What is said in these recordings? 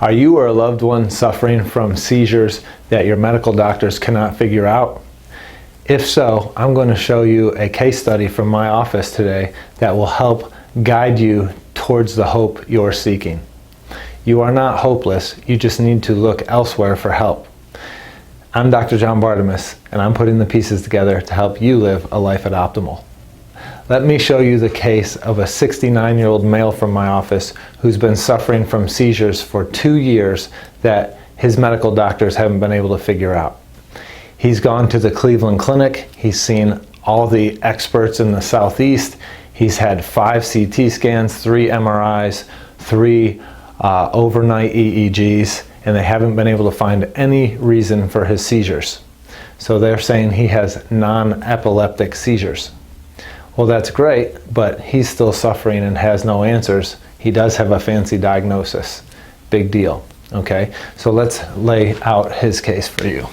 Are you or a loved one suffering from seizures that your medical doctors cannot figure out? If so, I'm going to show you a case study from my office today that will help guide you towards the hope you're seeking. You are not hopeless, you just need to look elsewhere for help. I'm Dr. Bartemus, and I'm putting the pieces together to help you live a life at optimal. Let me show you the case of a 69-year-old male from my office who's been suffering from seizures for 2 years that his medical doctors haven't been able to figure out. He's gone to the Cleveland Clinic, he's seen all the experts in the Southeast, he's had 5 CT scans, 3 MRIs, 3 overnight EEGs, and they haven't been able to find any reason for his seizures. So they're saying he has non-epileptic seizures. Well, that's great, but he's still suffering and has no answers. He does have a fancy diagnosis. Big deal, okay? So let's lay out his case for you.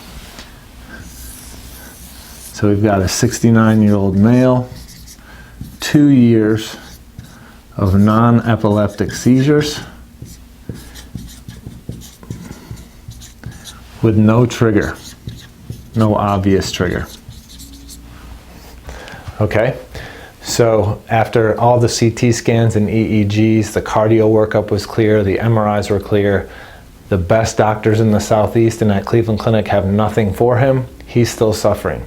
So we've got a 69-year-old male, 2 years of non-epileptic seizures with no trigger, no obvious trigger. Okay? So after all the CT scans and EEGs, the cardio workup was clear, the MRIs were clear, the best doctors in the Southeast and at Cleveland Clinic have nothing for him, he's still suffering.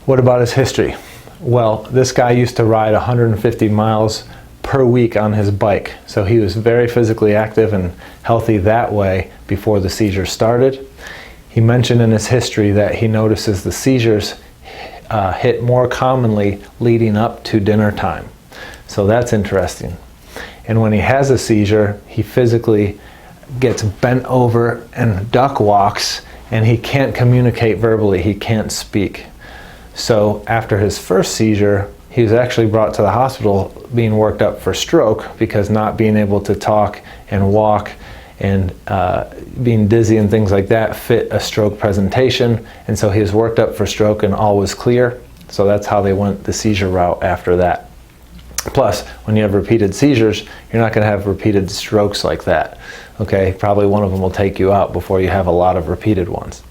What about his history? Well, this guy used to ride 150 miles per week on his bike, so he was very physically active and healthy that way before the seizures started. He mentioned in his history that he notices the seizures hit more commonly leading up to dinner time. So that's interesting. And when he has a seizure, he physically gets bent over and duck walks, and he can't communicate verbally, he can't speak. So after his first seizure, he was actually brought to the hospital being worked up for stroke because not being able to talk and walk and being dizzy and things like that fit a stroke presentation, and so he was worked up for stroke and all was clear. So that's how they went the seizure route after that. Plus, when you have repeated seizures, you're not going to have repeated strokes like that. Okay, probably one of them will take you out before you have a lot of repeated ones.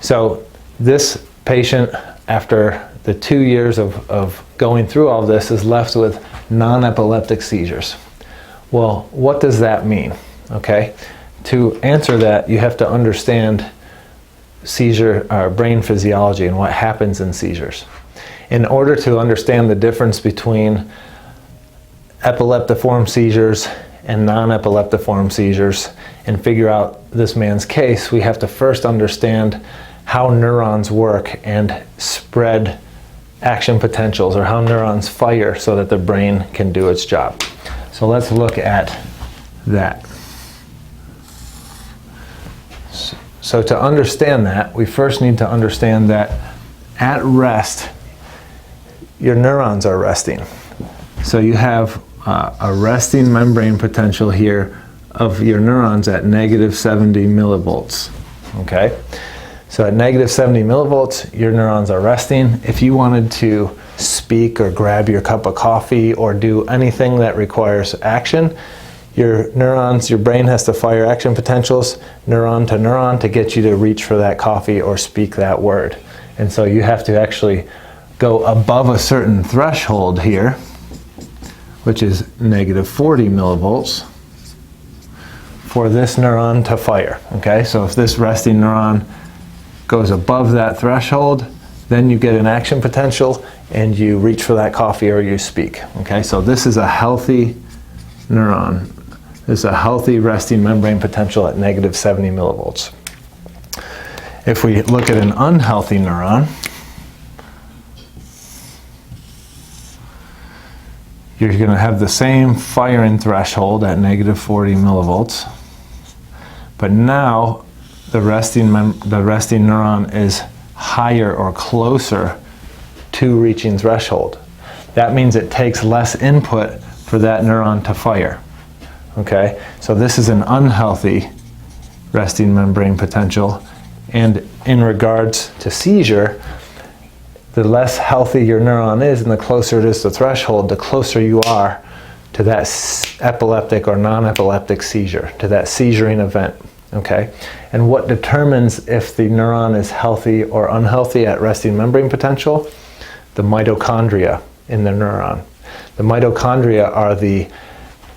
So this patient, after the 2 years of going through all this, is left with non-epileptic seizures. Well, what does that mean? Okay, to answer that, you have to understand seizure or brain physiology and what happens in seizures. In order to understand the difference between epileptiform seizures and non-epileptiform seizures and figure out this man's case, we have to first understand how neurons work and spread action potentials, or how neurons fire so that the brain can do its job. So let's look at that. So to understand that, we first need to understand that at rest, your neurons are resting. So you have a resting membrane potential here of your neurons at -70 millivolts. Okay? So at -70 millivolts, your neurons are resting. If you wanted to speak or grab your cup of coffee or do anything that requires action, your neurons, your brain has to fire action potentials neuron to get you to reach for that coffee or speak that word. And so you have to actually go above a certain threshold here, which is -40 millivolts, for this neuron to fire. Okay, so if this resting neuron goes above that threshold, then you get an action potential and you reach for that coffee or you speak. Okay, so this is a healthy neuron. This is a healthy resting membrane potential at -70 millivolts. If we look at an unhealthy neuron, you're going to have the same firing threshold at -40 millivolts, but now the resting neuron is higher or closer to reaching threshold. That means it takes less input for that neuron to fire. Okay, so this is an unhealthy resting membrane potential, and in regards to seizure, the less healthy your neuron is and the closer it is to threshold, the closer you are to that epileptic or non-epileptic seizure, to that seizuring event, okay? And what determines if the neuron is healthy or unhealthy at resting membrane potential? The mitochondria in the neuron. The mitochondria are the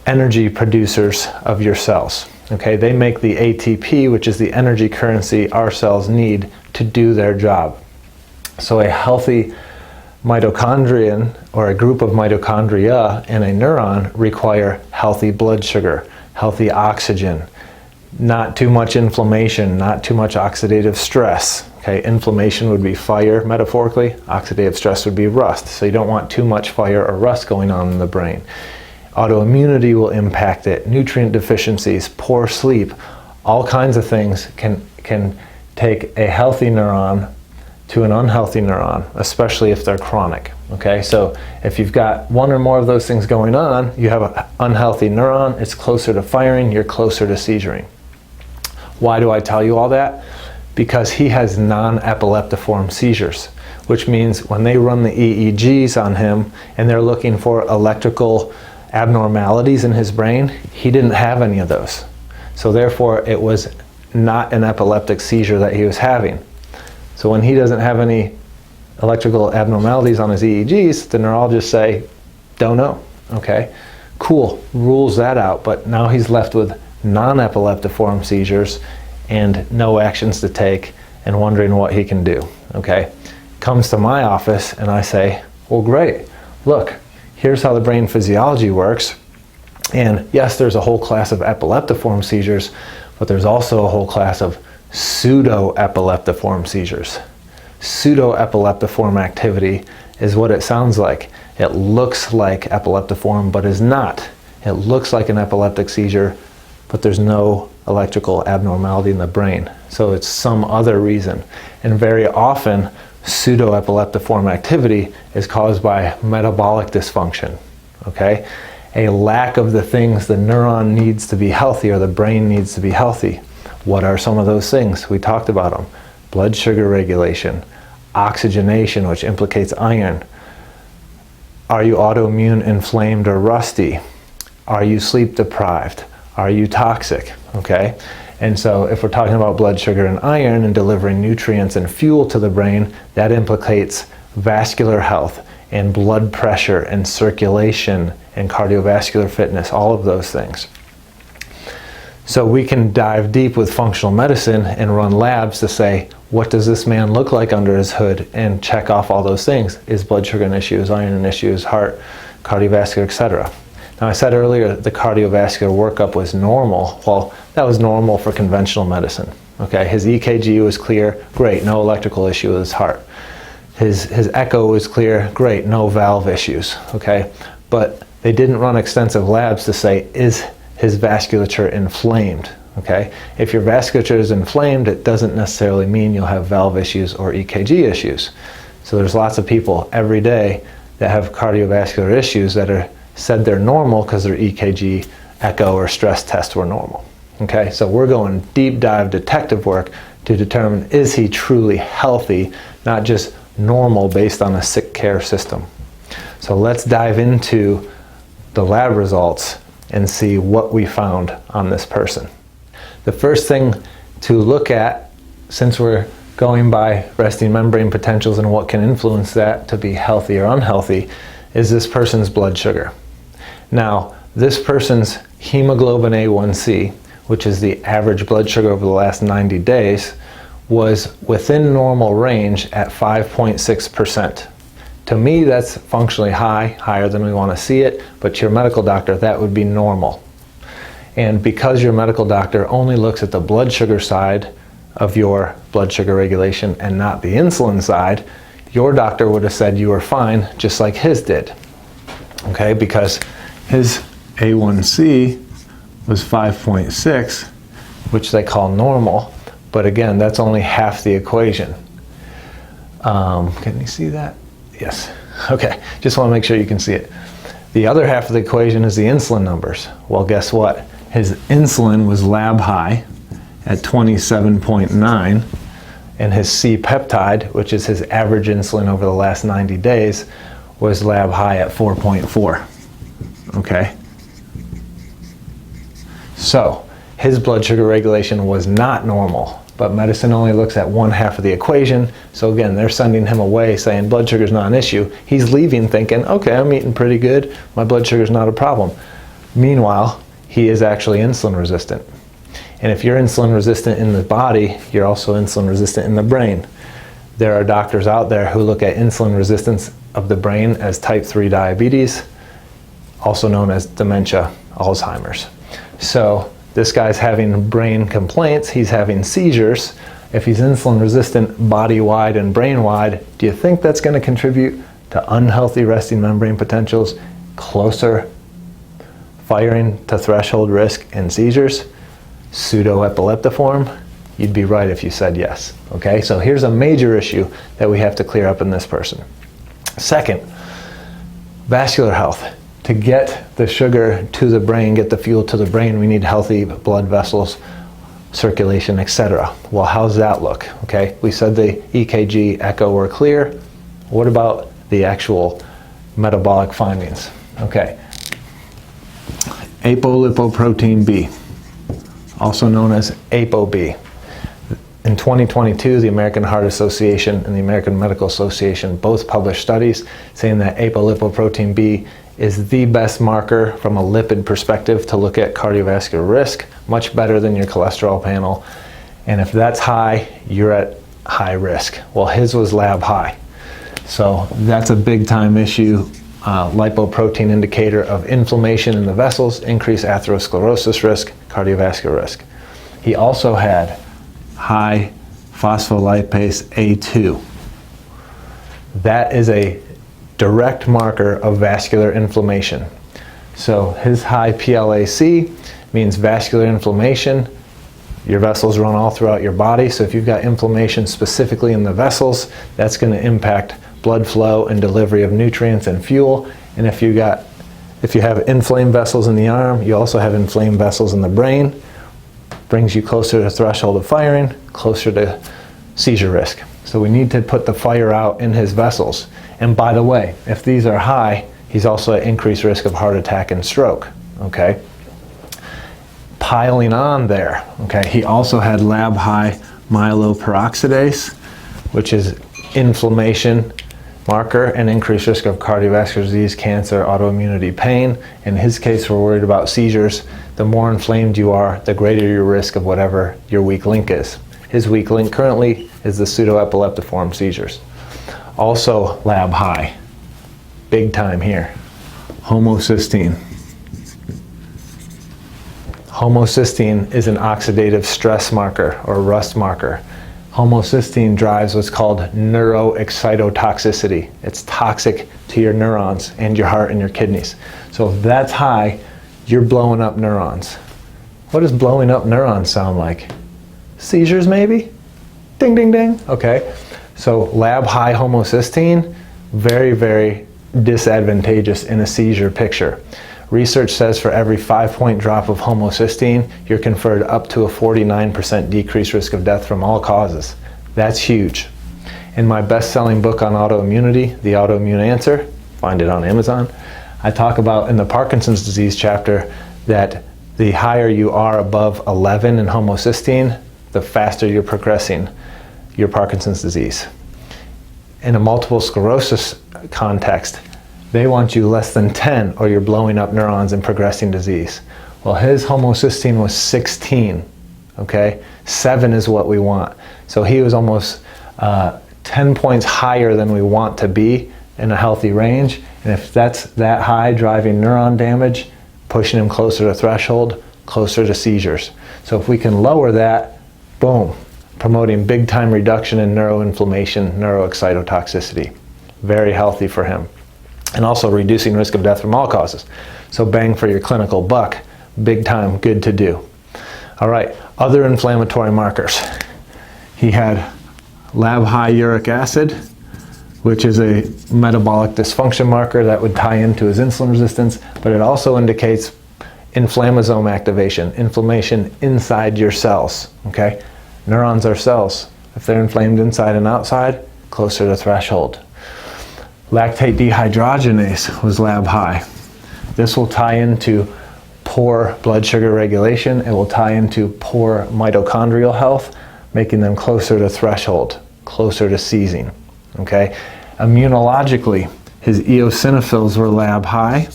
energy producers of your cells, okay? They make the ATP, which is the energy currency our cells need to do their job. So a healthy mitochondrion or a group of mitochondria in a neuron require healthy blood sugar, healthy oxygen, not too much inflammation, not too much oxidative stress. Okay, inflammation would be fire metaphorically, oxidative stress would be rust. So you don't want too much fire or rust going on in the brain. Autoimmunity will impact it, nutrient deficiencies, poor sleep, all kinds of things can take a healthy neuron to an unhealthy neuron, especially if they're chronic, okay? So if you've got one or more of those things going on, you have an unhealthy neuron, it's closer to firing, you're closer to seizuring. Why do I tell you all that? Because he has non-epileptiform seizures, which means when they run the EEGs on him and they're looking for electrical abnormalities in his brain, he didn't have any of those. So therefore, it was not an epileptic seizure that he was having. So when he doesn't have any electrical abnormalities on his EEGs, the neurologists say, don't know, okay? Cool, rules that out, but now he's left with non-epileptiform seizures and no actions to take and wondering what he can do, okay? Comes to my office and I say, well, great, look, here's how the brain physiology works. And yes, there's a whole class of epileptiform seizures, but there's also a whole class of pseudo-epileptiform seizures. Pseudo-epileptiform activity is what it sounds like. It looks like epileptiform, but is not. It looks like an epileptic seizure, but there's no electrical abnormality in the brain. So it's some other reason. And very often, pseudo-epileptiform activity is caused by metabolic dysfunction, okay? A lack of the things the neuron needs to be healthy or the brain needs to be healthy. What are some of those things? We talked about them. Blood sugar regulation, oxygenation, which implicates iron. Are you autoimmune, inflamed, or rusty? Are you sleep deprived? Are you toxic? Okay? And so if we're talking about blood sugar and iron and delivering nutrients and fuel to the brain, that implicates vascular health and blood pressure and circulation and cardiovascular fitness, all of those things. So we can dive deep with functional medicine and run labs to say, what does this man look like under his hood, and check off all those things. Is blood sugar an issue? Is iron an issue? Is heart, cardiovascular, etc. Now I said earlier the cardiovascular workup was normal. Well, that was normal for conventional medicine. Okay, his EKG was clear, great, no electrical issue with his heart. His echo was clear, great, no valve issues. Okay, but they didn't run extensive labs to say, is his vasculature inflamed? Okay, if your vasculature is inflamed, it doesn't necessarily mean you'll have valve issues or EKG issues. So there's lots of people every day that have cardiovascular issues that are said they're normal because their EKG, echo, or stress tests were normal. Okay, so we're going deep dive detective work to determine, is he truly healthy, not just normal based on a sick care system. So let's dive into the lab results and see what we found on this person. The first thing to look at, since we're going by resting membrane potentials and what can influence that to be healthy or unhealthy, is this person's blood sugar. Now, this person's hemoglobin A1C, which is the average blood sugar over the last 90 days, was within normal range at 5.6%. To me, that's functionally high, higher than we want to see it, but to your medical doctor, that would be normal. And because your medical doctor only looks at the blood sugar side of your blood sugar regulation and not the insulin side, your doctor would have said you were fine, just like his did. Okay, because his A1C was 5.6, which they call normal, but again, that's only half the equation. Can you see that? Yes. Okay, just want to make sure you can see it. The other half of the equation is the insulin numbers. Well, guess what? His insulin was lab high at 27.9, and his C-peptide, which is his average insulin over the last 90 days, was lab high at 4.4. Okay, So his blood sugar regulation was not normal, but medicine only looks at one half of the equation. So again, they're sending him away saying blood sugar's not an issue. He's leaving thinking, okay, I'm eating pretty good. My blood sugar's not a problem. Meanwhile, he is actually insulin resistant. And if you're insulin resistant in the body, you're also insulin resistant in the brain. There are doctors out there who look at insulin resistance of the brain as type 3 diabetes, also known as dementia, Alzheimer's. So this guy's having brain complaints, he's having seizures. If he's insulin resistant body-wide and brain-wide, do you think that's going to contribute to unhealthy resting membrane potentials, closer firing to threshold risk and seizures, pseudoepileptiform? You'd be right if you said yes. Okay, so here's a major issue that we have to clear up in this person. Second, vascular health. To get the sugar to the brain, get the fuel to the brain, we need healthy blood vessels, circulation, etc. Well, how's that look? Okay, we said the EKG, echo were clear. What about the actual metabolic findings? Okay, apolipoprotein B, also known as ApoB. In 2022, the American Heart Association and the American Medical Association both published studies saying that apolipoprotein B is the best marker from a lipid perspective to look at cardiovascular risk, much better than your cholesterol panel. And if that's high, you're at high risk. Well, his was lab high. So that's a big time issue. Lipoprotein indicator of inflammation in the vessels, increased atherosclerosis risk, cardiovascular risk. He also had high phospholipase A2. That is a direct marker of vascular inflammation. So his high PLAC means vascular inflammation. Your vessels run all throughout your body, so if you've got inflammation specifically in the vessels, that's going to impact blood flow and delivery of nutrients and fuel. And if you have inflamed vessels in the arm, you also have inflamed vessels in the brain. Brings you closer to threshold of firing, closer to seizure risk. So we need to put the fire out in his vessels. And by the way, if these are high, he's also at increased risk of heart attack and stroke. Okay. Piling on there, okay, he also had lab high myeloperoxidase, which is inflammation marker and increased risk of cardiovascular disease, cancer, autoimmunity, pain. In his case, we're worried about seizures. The more inflamed you are, the greater your risk of whatever your weak link is. His weak link currently is the pseudoepileptiform seizures. Also lab high, big time here, homocysteine. Homocysteine is an oxidative stress marker or rust marker. Homocysteine drives what's called neuroexcitotoxicity. It's toxic to your neurons and your heart and your kidneys. So if that's high, you're blowing up neurons. What does blowing up neurons sound like? Seizures maybe? Ding, ding, ding. Okay, so lab high homocysteine, very, very disadvantageous in a seizure picture. Research says for every 5-point drop of homocysteine, you're conferred up to a 49% decreased risk of death from all causes. That's huge. In my best-selling book on autoimmunity, The Autoimmune Answer, find it on Amazon, I talk about in the Parkinson's disease chapter that the higher you are above 11 in homocysteine, the faster you're progressing your Parkinson's disease. In a multiple sclerosis context, they want you less than 10 or you're blowing up neurons and progressing disease. Well, his homocysteine was 16, okay? 7 is what we want. So he was almost 10 points higher than we want to be in a healthy range. And if that's that high, driving neuron damage, pushing him closer to threshold, closer to seizures. So if we can lower that, boom, promoting big time reduction in neuroinflammation, neuroexcitotoxicity. Very healthy for him. And also reducing risk of death from all causes. So bang for your clinical buck, big time, good to do. All right, other inflammatory markers. He had lab high uric acid, which is a metabolic dysfunction marker that would tie into his insulin resistance, but it also indicates inflammasome activation, inflammation inside your cells, okay? Neurons are cells. If they're inflamed inside and outside, closer to threshold. Lactate dehydrogenase was lab high. This will tie into poor blood sugar regulation. It will tie into poor mitochondrial health, making them closer to threshold, closer to seizing. Okay? Immunologically, his eosinophils were lab high,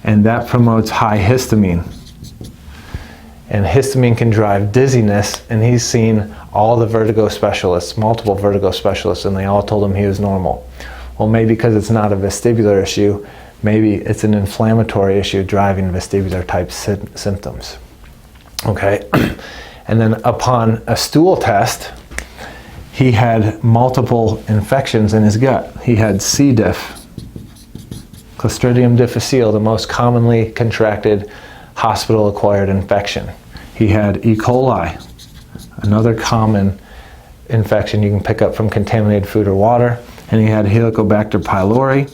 and that promotes high histamine. And histamine can drive dizziness, and he's seen all the vertigo specialists, multiple vertigo specialists, and they all told him he was normal. Well, maybe because it's not a vestibular issue, maybe it's an inflammatory issue driving vestibular type symptoms. Okay? And then upon a stool test, he had multiple infections in his gut. He had C. diff, Clostridium difficile, the most commonly contracted hospital-acquired infection. He had E. coli, another common infection you can pick up from contaminated food or water. And he had Helicobacter pylori,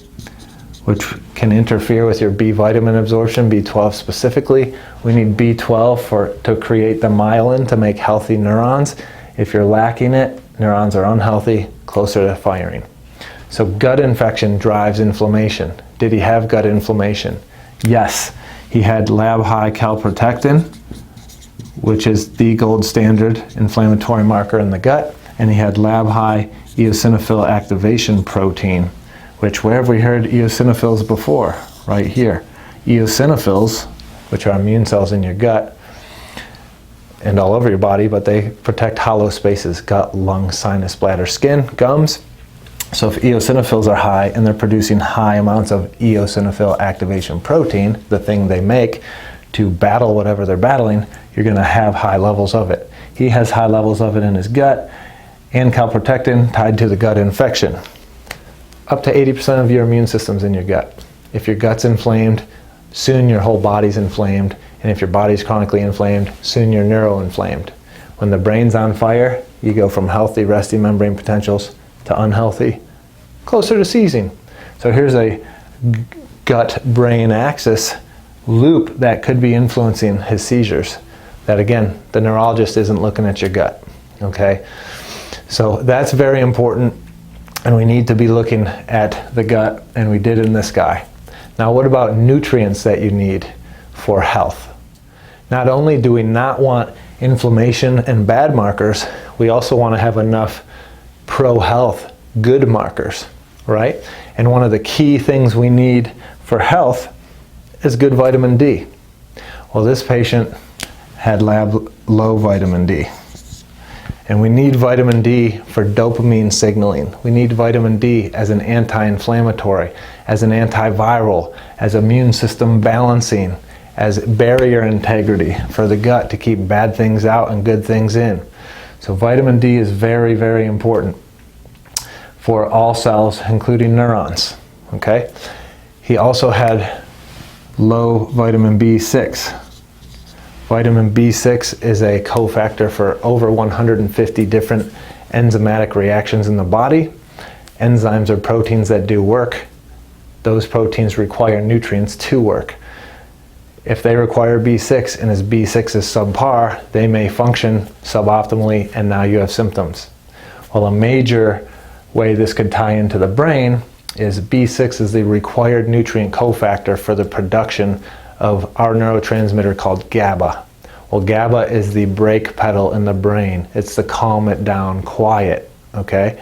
which can interfere with your B vitamin absorption, B12 specifically. We need B12 to create the myelin to make healthy neurons. If you're lacking it, neurons are unhealthy, closer to firing. So gut infection drives inflammation. Did he have gut inflammation? Yes. He had lab high calprotectin, which is the gold standard inflammatory marker in the gut, and he had lab high eosinophil activation protein, which where have we heard eosinophils before? Right here. Eosinophils, which are immune cells in your gut and all over your body, but they protect hollow spaces, gut, lung, sinus, bladder, skin, gums. So if eosinophils are high and they're producing high amounts of eosinophil activation protein, the thing they make to battle whatever they're battling, you're going to have high levels of it. He has high levels of it in his gut, and calprotectin tied to the gut infection. Up to 80% of your immune system's in your gut. If your gut's inflamed, soon your whole body's inflamed, and if your body's chronically inflamed, soon you're neuroinflamed. When the brain's on fire, you go from healthy resting membrane potentials to unhealthy, closer to seizing. So here's a gut-brain axis loop that could be influencing his seizures. That again, the neurologist isn't looking at your gut, okay? So that's very important, and we need to be looking at the gut, and we did in this guy. Now what about nutrients that you need for health? Not only do we not want inflammation and bad markers, we also want to have enough pro-health, good markers, right? And one of the key things we need for health is good vitamin D. Well, this patient had lab low vitamin D. And we need vitamin D for dopamine signaling. We need vitamin D as an anti-inflammatory, as an antiviral, as immune system balancing, as barrier integrity for the gut to keep bad things out and good things in. So vitamin D is very, very important for all cells, including neurons, okay? He also had low vitamin B6. Vitamin B6 is a cofactor for over 150 different enzymatic reactions in the body. Enzymes are proteins that do work. Those proteins require nutrients to work. If they require B6 and his B6 is subpar, they may function suboptimally, and now you have symptoms. Well, a major way this could tie into the brain is B6 is the required nutrient cofactor for the production of our neurotransmitter called GABA. Well, GABA is the brake pedal in the brain. It's the calm it down, quiet, okay?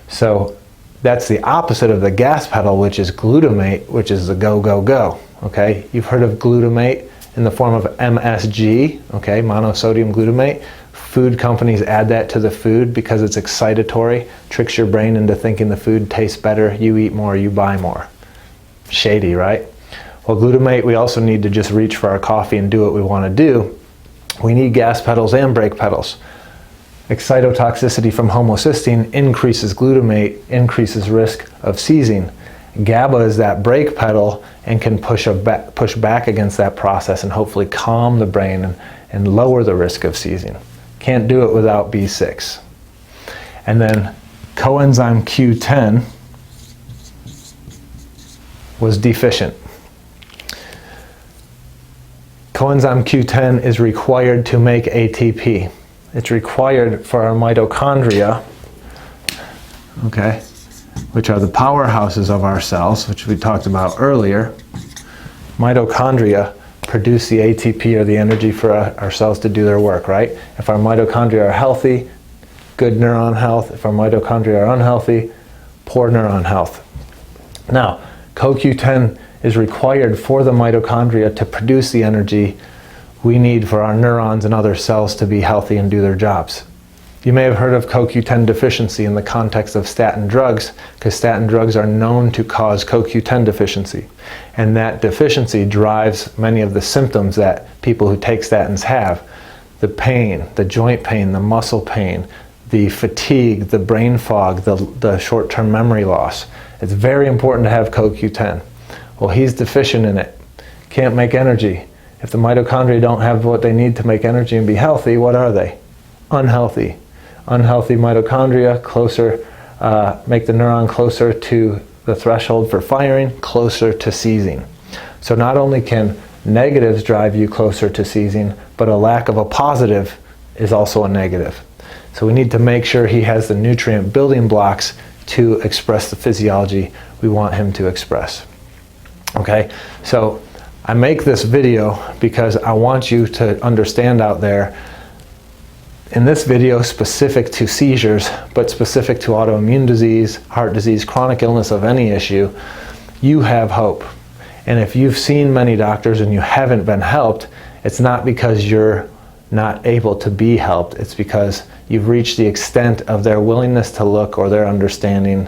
So that's the opposite of the gas pedal, which is glutamate, which is the go, go, go, okay? You've heard of glutamate in the form of MSG, okay, monosodium glutamate. Food companies add that to the food because it's excitatory, tricks your brain into thinking the food tastes better, you eat more, you buy more. Shady, right? Well, glutamate, we also need to just reach for our coffee and do what we want to do. We need gas pedals and brake pedals. Excitotoxicity from homocysteine increases glutamate, increases risk of seizing. GABA is that brake pedal and can push back against that process and hopefully calm the brain and lower the risk of seizing. Can't do it without B6. And then coenzyme Q10 was deficient. Coenzyme Q10 is required to make ATP. It's required for our mitochondria, okay, which are the powerhouses of our cells, which we talked about earlier. Mitochondria produce the ATP or the energy for our cells to do their work, right? If our mitochondria are healthy, good neuron health. If our mitochondria are unhealthy, poor neuron health. Now, CoQ10 is required for the mitochondria to produce the energy we need for our neurons and other cells to be healthy and do their jobs. You may have heard of CoQ10 deficiency in the context of statin drugs, because statin drugs are known to cause CoQ10 deficiency. And that deficiency drives many of the symptoms that people who take statins have. The pain, the joint pain, the muscle pain, the fatigue, the brain fog, the short-term memory loss. It's very important to have CoQ10. Well, he's deficient in it. Can't make energy. If the mitochondria don't have what they need to make energy and be healthy, what are they? Unhealthy. Unhealthy mitochondria make the neuron closer to the threshold for firing, closer to seizing. So not only can negatives drive you closer to seizing, but a lack of a positive is also a negative. So we need to make sure he has the nutrient building blocks to express the physiology we want him to express. Okay, so I make this video because I want you to understand out there, in this video specific to seizures, but specific to autoimmune disease, heart disease, chronic illness of any issue, you have hope. And if you've seen many doctors and you haven't been helped, it's not because you're not able to be helped, it's because you've reached the extent of their willingness to look or their understanding,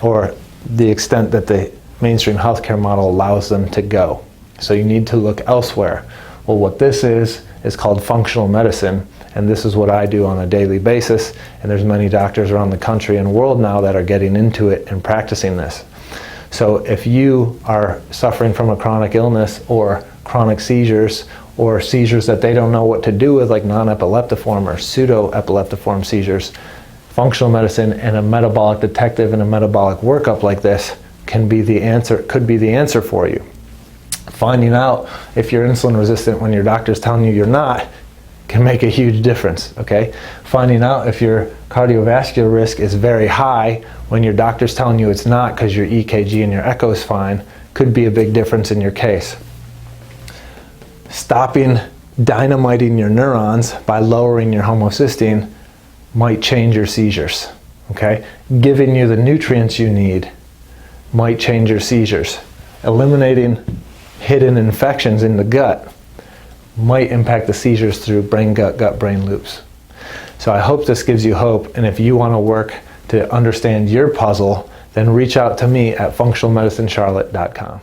or the extent that the mainstream healthcare model allows them to go. So you need to look elsewhere. Well, what this is called functional medicine, and this is what I do on a daily basis, and there's many doctors around the country and world now that are getting into it and practicing this. So if you are suffering from a chronic illness or chronic seizures, or seizures that they don't know what to do with, like non-epileptiform or pseudo-epileptiform seizures, functional medicine and a metabolic detective and a metabolic workup like this could be the answer for you. Finding out if you're insulin resistant when your doctor's telling you you're not can make a huge difference, okay? Finding out if your cardiovascular risk is very high when your doctor's telling you it's not because your EKG and your echo is fine could be a big difference in your case. Stopping dynamiting your neurons by lowering your homocysteine might change your seizures, okay? Giving you the nutrients you need might change your seizures. Eliminating hidden infections in the gut might impact the seizures through brain-gut, gut-brain loops. So I hope this gives you hope, and if you want to work to understand your puzzle, then reach out to me at functionalmedicinecharlotte.com.